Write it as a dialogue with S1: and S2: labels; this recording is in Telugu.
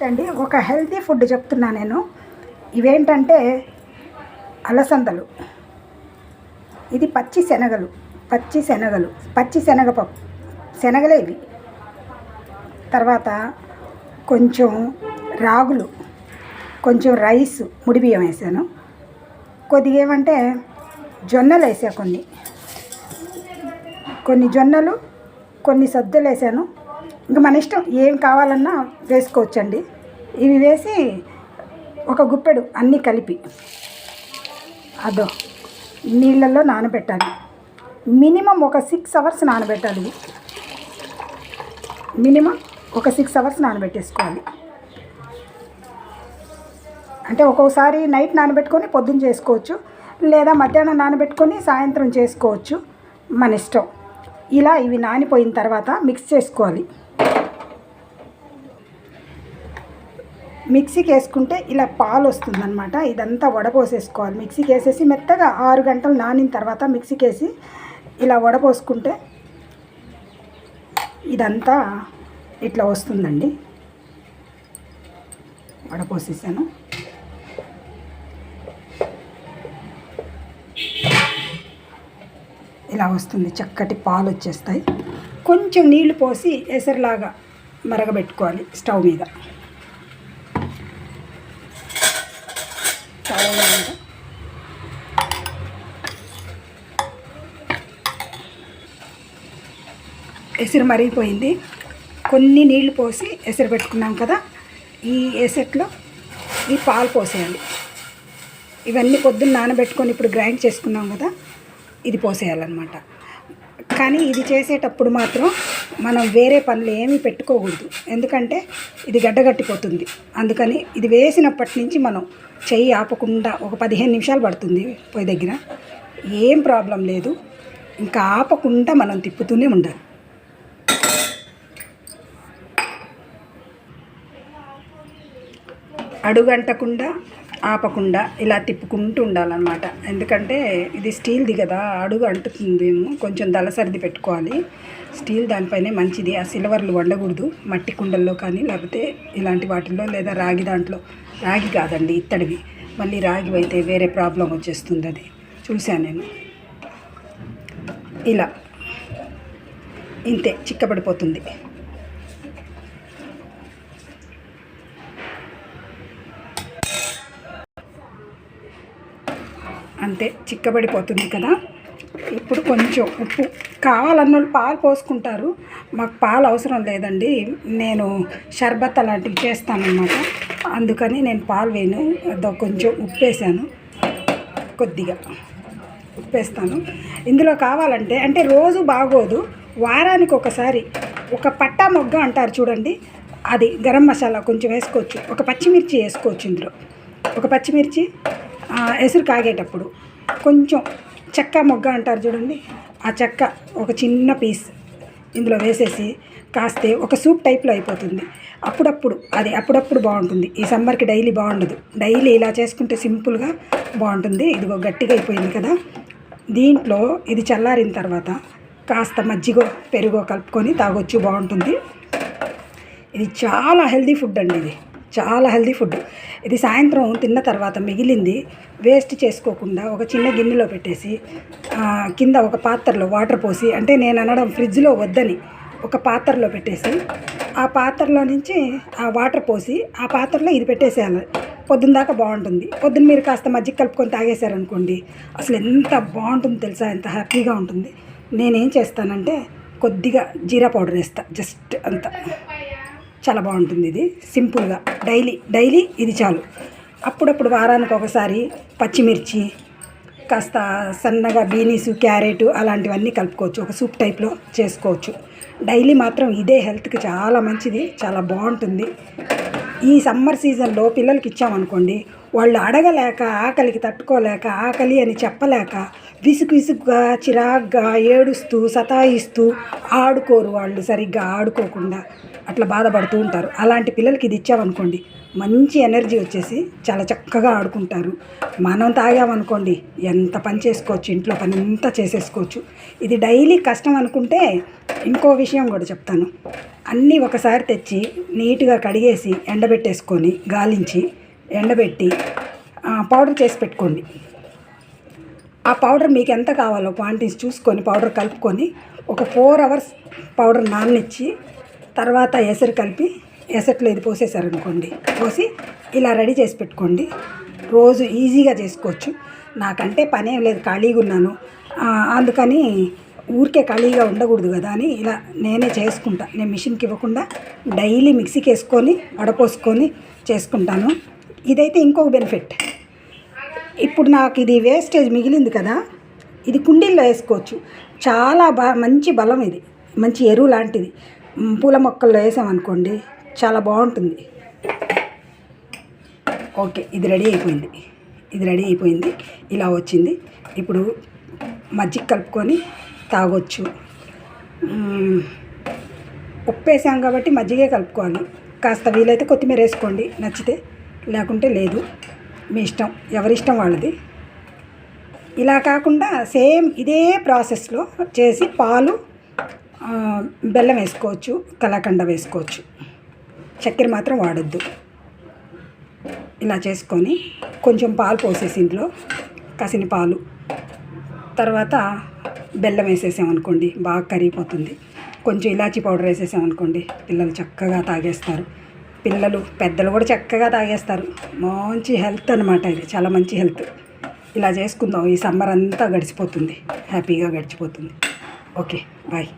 S1: అండి ఒక హెల్తీ ఫుడ్ చెప్తున్నా నేను. ఇవేంటంటే అలసందలు, ఇది పచ్చి శనగలు, పచ్చి శనగపప్పు, శనగలే ఇవి. తర్వాత కొంచెం రాగులు, కొంచెం రైస్, ముడి బియ్యం వేసాను. కొద్దిగా ఏమంటే జొన్నలు వేసా, కొన్ని జొన్నలు, కొన్ని సద్దలు వేసాను. ఇంకా మన ఇష్టం ఏం కావాలన్నా వేసుకోవచ్చండి. ఇవి వేసి ఒక గుప్పెడు అన్నీ కలిపి నీళ్ళల్లో నానబెట్టాలి. మినిమం ఒక 6 అవర్స్ నానబెట్టాలి. మినిమం ఒక 6 అవర్స్ నానబెట్టేసుకోవాలి. అంటే ఒక్కొక్కసారి నైట్ నానబెట్టుకొని పొద్దున్న చేసుకోవచ్చు, లేదా మధ్యాహ్నం నానబెట్టుకొని సాయంత్రం చేసుకోవచ్చు, మన ఇష్టం. ఇలా ఇవి నానిపోయిన తర్వాత మిక్స్ చేసుకోవాలి. మిక్సీకి వేసుకుంటే ఇలా పాలు వస్తుందన్నమాట. ఇదంతా వడపోసేసుకోవాలి. మిక్సీకి వేసేసి మెత్తగా 6 గంటలు నానిన తర్వాత మిక్సీకి వేసి ఇలా వడపోసుకుంటే ఇదంతా ఇట్లా వస్తుందండి. వడపోసేసాను. ఇలా వస్తుంది, చక్కటి పాలు వచ్చేస్తాయి. కొంచెం నీళ్లు పోసి ఎసరులాగా మరగబెట్టుకోవాలి స్టవ్ మీద. ఎసరు మరిగిపోయింది. కొన్ని నీళ్లు పోసి ఎసరు పెట్టుకున్నాం కదా, ఈ ఎసట్లో ఈ పాలు పోసేయాలి. ఇవన్నీ పొద్దున్న నానబెట్టుకొని ఇప్పుడు గ్రైండ్ చేసుకున్నాం కదా, ఇది పోసేయాలన్నమాట. కానీ ఇది చేసేటప్పుడు మాత్రం మనం వేరే పనులు ఏమీ పెట్టుకోకూడదు, ఎందుకంటే ఇది గడ్డగట్టిపోతుంది. అందుకని ఇది వేసినప్పటి నుంచి మనం చెయ్యి ఆపకుండా ఒక 15 నిమిషాలు పడుతుంది పొయ్యి దగ్గర, ఏం ప్రాబ్లం లేదు. ఇంకా ఆపకుండా మనం తిప్పుతూనే ఉండాలి. అడుగంటకుండా ఆపకుండా ఇలా తిప్పుకుంటూ ఉండాలన్నమాట. ఎందుకంటే ఇది స్టీల్ది కదా, అడుగు అంటుతుందేమో, కొంచెం దళసరిది పెట్టుకోవాలి. స్టీల్ దానిపైనే మంచిది. ఆ సిల్వర్లు వండకూడదు. మట్టి కుండల్లో కానీ లేకపోతే ఇలాంటి వాటిల్లో, లేదా రాగి దాంట్లో. రాగి కాదండి, ఇత్తడివి. మళ్ళీ రాగి అయితే వేరే ప్రాబ్లం వచ్చేస్తుంది. అది చూశాను నేను. ఇలా ఇంతే, చిక్కబడిపోతుంది. అంతే, చిక్కబడిపోతుంది కదా. ఇప్పుడు కొంచెం ఉప్పు కావాలన్న వాళ్ళు పాలు పోసుకుంటారు. మాకు పాలు అవసరం లేదండి, నేను షర్బత్ అలాంటివి చేస్తానన్నమాట. అందుకని నేను పాలు వేయను. కొంచెం ఉప్పు వేసాను, కొద్దిగా ఉప్పు వేస్తాను. ఇందులో కావాలంటే, అంటే రోజు బాగోదు, వారానికి ఒకసారి ఒక పట్టా మొగ్గ అంటారు చూడండి, అది గరం మసాలా కొంచెం వేసుకోవచ్చు. ఒక పచ్చిమిర్చి వేసుకోవచ్చు ఇందులో. ఒక పచ్చిమిర్చి ఎసురు కాగేటప్పుడు కొంచెం చెక్క మొగ్గ అంటారు చూడండి, ఆ చెక్క ఒక చిన్న పీస్ ఇందులో వేసేసి కాస్తే ఒక సూప్ టైప్లో అయిపోతుంది. అప్పుడప్పుడు బాగుంటుంది. ఈ సమ్మర్కి డైలీ బాగుండదు. డైలీ ఇలా చేసుకుంటే సింపుల్గా బాగుంటుంది. ఇదిగో గట్టిగా అయిపోయింది కదా. దీంట్లో ఇది చల్లారిన తర్వాత కాస్త మజ్జిగో పెరుగో కలుపుకొని తాగొచ్చు, బాగుంటుంది. ఇది చాలా హెల్దీ ఫుడ్ అండి. ఇది చాలా హెల్దీ ఫుడ్. ఇది సాయంత్రం తిన్న తర్వాత మిగిలింది వేస్ట్ చేసుకోకుండా ఒక చిన్న గిన్నెలో పెట్టేసి కింద ఒక పాత్రలో వాటర్ పోసి, అంటే నేను అనడం ఫ్రిడ్జ్లో వద్దని, ఒక పాత్రలో పెట్టేసి ఆ పాత్రలో నుంచి ఆ వాటర్ పోసి ఆ పాత్రలో ఇది పెట్టేసేయాలి. పొద్దున్న దాకా బాగుంటుంది. పొద్దున్న మీరు కాస్త మజ్జిగ కలుపుకొని తాగేశారనుకోండి, అసలు ఎంత బాగుంటుంది తెలుసా, ఎంత హ్యాపీగా ఉంటుంది. నేనేం చేస్తానంటే కొద్దిగా జీరా పౌడర్ వేస్తా, జస్ట్ అంత. చాలా బాగుంటుంది ఇది, సింపుల్గా. డైలీ ఇది చాలు. అప్పుడప్పుడు వారానికి ఒకసారి పచ్చిమిర్చి, కాస్త సన్నగా బీనీసు, క్యారెట్ అలాంటివన్నీ కలుపుకోవచ్చు. ఒక సూప్ టైప్లో చేసుకోవచ్చు. డైలీ మాత్రం ఇదే హెల్త్కి చాలా మంచిది, చాలా బాగుంటుంది. ఈ సమ్మర్ సీజన్లో పిల్లలకి ఇచ్చామనుకోండి, వాళ్ళు అడగలేక, ఆకలికి తట్టుకోలేక, ఆకలి అని చెప్పలేక విసుగుగా చిరాగ్గా ఏడుస్తూ సతాయిస్తూ ఆడుకోరు. వాళ్ళు సరిగ్గా ఆడుకోకుండా అట్లా బాధపడుతూ ఉంటారు. అలాంటి పిల్లలకి ఇది ఇచ్చామనుకోండి మంచి ఎనర్జీ వచ్చేసి చాలా చక్కగా ఆడుకుంటారు. మనం తాగామనుకోండి ఎంత పని చేసుకోవచ్చు, ఇంట్లో పని అంతా చేసేసుకోవచ్చు. ఇది డైలీ కష్టం అనుకుంటే ఇంకో విషయం కూడా చెప్తాను. అన్నీ ఒకసారి తెచ్చి నీట్గా కడిగేసి ఎండబెట్టేసుకొని గాలించి ఎండబెట్టి పౌడర్ చేసి పెట్టుకోండి. ఆ పౌడర్ మీకు ఎంత కావాలో క్వాంటిటీస్ చూసుకొని పౌడర్ కలుపుకొని ఒక 4 hours పౌడర్ నాననిచ్చి తర్వాత ఎసరు కలిపి ఎసట్లో ఇది పోసేసారనుకోండి, పోసి ఇలా రెడీ చేసి పెట్టుకోండి. రోజు ఈజీగా చేసుకోవచ్చు. నాకంటే పనేం లేదు, ఖాళీగా ఉన్నాను, అందుకని ఊరికే ఖాళీగా ఉండకూడదు కదా అని ఇలా నేనే చేసుకుంటా. నేను మిషన్కి ఇవ్వకుండా డైలీ మిక్సీకి వేసుకొని వడపోసుకొని చేసుకుంటాను. ఇదైతే ఇంకొక బెనిఫిట్. ఇప్పుడు నాకు ఇది వేస్టేజ్ మిగిలింది కదా, ఇది కుండీల్లో వేసుకోవచ్చు. చాలా మంచి బలం, ఇది మంచి ఎరువు లాంటిది. పూల మొక్కల్లో వేసామనుకోండి చాలా బాగుంటుంది. ఓకే, ఇది రెడీ అయిపోయింది. ఇలా వచ్చింది. ఇప్పుడు మజ్జిగ కలుపుకొని తాగొచ్చు. ఉప్పు వేసాం కాబట్టి మజ్జిగే కలుపుకోవాలి. కాస్త వీలైతే కొత్తిమీర వేసుకోండి నచ్చితే, లేకుంటే లేదు, మీ ఇష్టం, ఎవరిష్టం వాళ్ళది. ఇలా కాకుండా సేమ్ ఇదే ప్రాసెస్లో చేసి పాలు బెల్లం వేసుకోవచ్చు, కలాకండ వేసుకోవచ్చు, చక్కెర మాత్రం వాడొద్దు. ఇలా చేసుకొని కొంచెం పాలు పోసేసి ఇంట్లో కాసిన పాలు, తర్వాత బెల్లం వేసేసామనుకోండి బాగా కరిగిపోతుంది. కొంచెం ఇలాచీ పౌడర్ వేసేసామనుకోండి పిల్లలు చక్కగా తాగేస్తారు. పిల్లలు పెద్దలు కూడా చక్కగా తాగేస్తారు. మంచి హెల్త్ అనమాట, ఇది చాలా మంచి హెల్త్. ఇలా చేసుకుందాం. ఈ సమ్మర్ అంతా గడిచిపోతుంది, హ్యాపీగా గడిచిపోతుంది. Okay, bye.